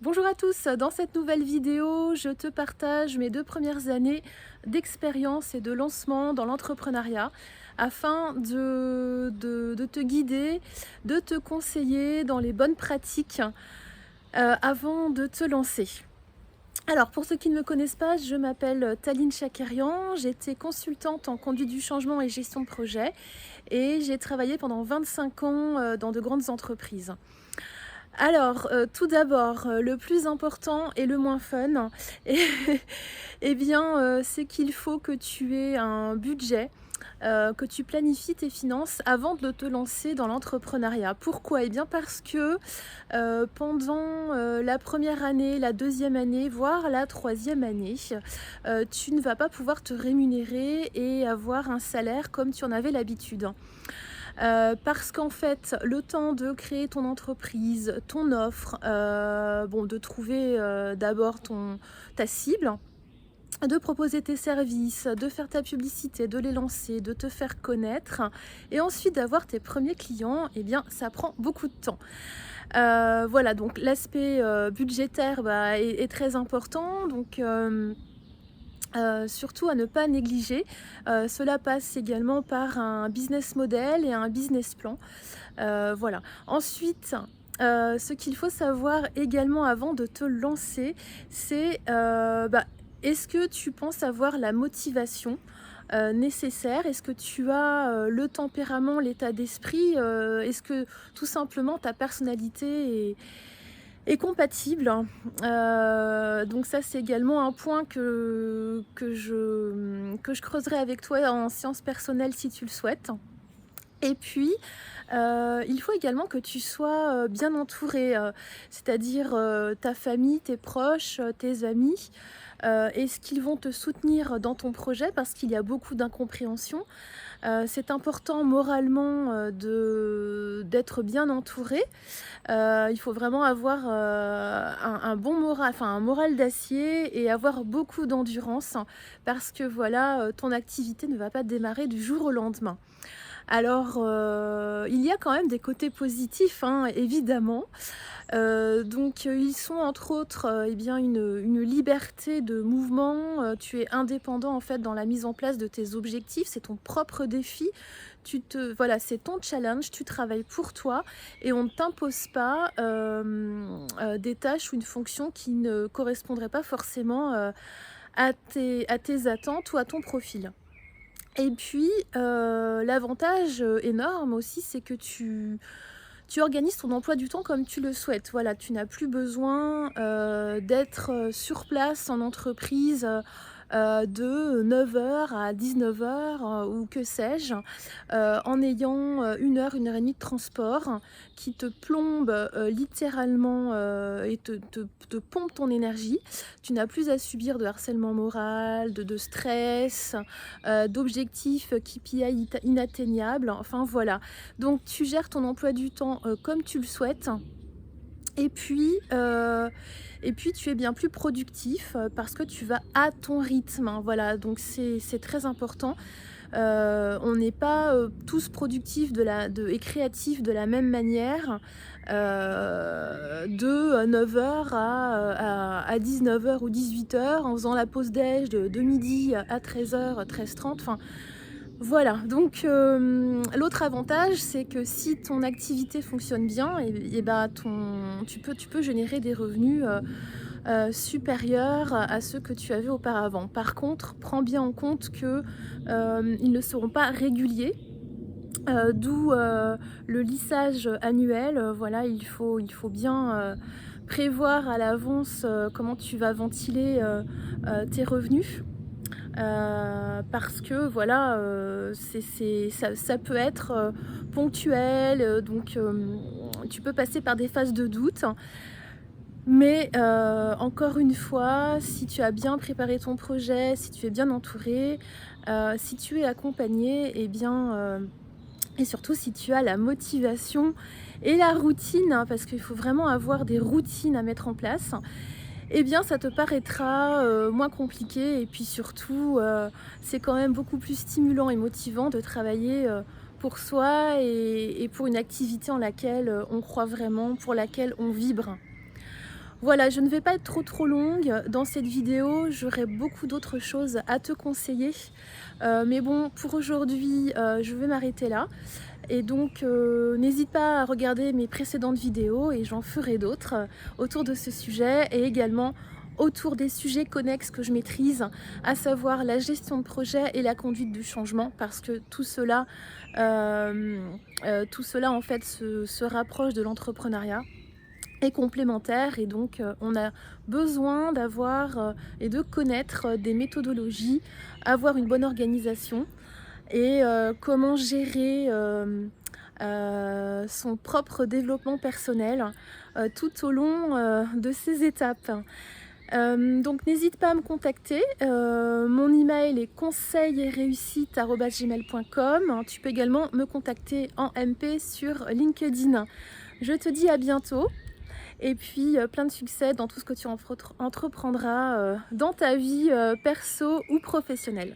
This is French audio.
Bonjour à tous, dans cette nouvelle vidéo, je te partage mes 2 premières années d'expérience et de lancement dans l'entrepreneuriat afin de te guider, de te conseiller dans les bonnes pratiques, avant de te lancer. Alors pour ceux qui ne me connaissent pas, je m'appelle Taline Chakerian, j'étais consultante en conduite du changement et gestion de projet et j'ai travaillé pendant 25 ans, dans de grandes entreprises. Alors, tout d'abord, le plus important et le moins fun et et bien, c'est qu'il faut que tu aies un budget, que tu planifies tes finances avant de te lancer dans l'entrepreneuriat. Pourquoi? Eh bien parce que, pendant, la première année, la deuxième année, voire la troisième année, tu ne vas pas pouvoir te rémunérer et avoir un salaire comme tu en avais l'habitude. Parce qu'en fait, le temps de créer ton entreprise, ton offre, bon, de trouver, d'abord ta cible, de proposer tes services, de faire ta publicité, de les lancer, de te faire connaître et ensuite d'avoir tes premiers clients, eh bien, ça prend beaucoup de temps. Voilà, donc l'aspect, budgétaire, bah, est très important, donc surtout à ne pas négliger. Cela passe également par un business model et un business plan. Voilà. Ensuite, ce qu'il faut savoir également avant de te lancer, c'est, est-ce que tu penses avoir la motivation, nécessaire? Est-ce que tu as, le tempérament, l'état d'esprit? Est-ce que tout simplement ta personnalité est compatible? Donc ça, c'est également un point que je creuserai avec toi en séance personnelle si tu le souhaites. Et puis, il faut également que tu sois, bien entouré, c'est-à-dire, ta famille, tes proches, tes amis. Est-ce qu'ils vont te soutenir dans ton projet? Parce qu'il y a beaucoup d'incompréhension. C'est important moralement, d'être bien entouré. Il faut vraiment avoir, un bon moral, enfin un moral d'acier et avoir beaucoup d'endurance parce que voilà, ton activité ne va pas démarrer du jour au lendemain. Alors, il y a quand même des côtés positifs, hein, évidemment. Donc, ils sont entre autres, eh bien une liberté de mouvement, tu es indépendant en fait dans la mise en place de tes objectifs, c'est ton propre défi. Voilà, c'est ton challenge, tu travailles pour toi et on ne t'impose pas, des tâches ou une fonction qui ne correspondraient pas forcément, à tes attentes ou à ton profil. Et puis, l'avantage, énorme aussi, c'est que tu organises ton emploi du temps comme tu le souhaites. Voilà, tu n'as plus besoin, d'être, sur place en entreprise, de 9 heures à 19 heures ou que sais-je, en ayant, 1 heure, 1 heure et demie de transport qui te plombe, littéralement, et te pompe ton énergie. Tu n'as plus à subir de harcèlement moral, de stress, d'objectifs KPI inatteignables, enfin voilà. Donc tu gères ton emploi du temps, comme tu le souhaites et puis, tu es bien plus productif, parce que tu vas à ton rythme, hein, voilà, donc c'est très important. On n'est pas, tous productifs et créatifs de la même manière, de 9 heures à 19 heures ou 18 heures en faisant la pause déj de midi à 13 heures, 13h30, enfin voilà. Donc l'autre avantage, c'est que si ton activité fonctionne bien et bah, tu peux générer des revenus, supérieurs à ceux que tu avais auparavant. Par contre, prends bien en compte que, ils ne seront pas réguliers, d'où, le lissage annuel. Voilà, il faut bien, prévoir à l'avance, comment tu vas ventiler, tes revenus. Parce que voilà, ça peut être, ponctuel, donc tu peux passer par des phases de doute. Mais encore une fois, si tu as bien préparé ton projet, si tu es bien entouré, si tu es accompagné et bien, et surtout si tu as la motivation et la routine, hein, parce qu'il faut vraiment avoir des routines à mettre en place, eh bien ça te paraîtra, moins compliqué et puis surtout, c'est quand même beaucoup plus stimulant et motivant de travailler, pour soi et pour une activité en laquelle, on croit vraiment, pour laquelle on vibre. Voilà, je ne vais pas être trop longue dans cette vidéo, j'aurai beaucoup d'autres choses à te conseiller. Mais bon, pour aujourd'hui, je vais m'arrêter là. Et donc, n'hésite pas à regarder mes précédentes vidéos et j'en ferai d'autres autour de ce sujet et également autour des sujets connexes que je maîtrise, à savoir la gestion de projet et la conduite du changement, parce que tout cela en fait se rapproche de l'entrepreneuriat est complémentaire et donc on a besoin d'avoir et de connaître des méthodologies, avoir une bonne organisation et comment gérer son propre développement personnel tout au long de ces étapes. Donc n'hésite pas à me contacter, mon email est conseil-et-réussite@gmail.com. Tu peux également me contacter en MP sur LinkedIn. Je te dis à bientôt et puis plein de succès dans tout ce que tu entreprendras dans ta vie perso ou professionnelle.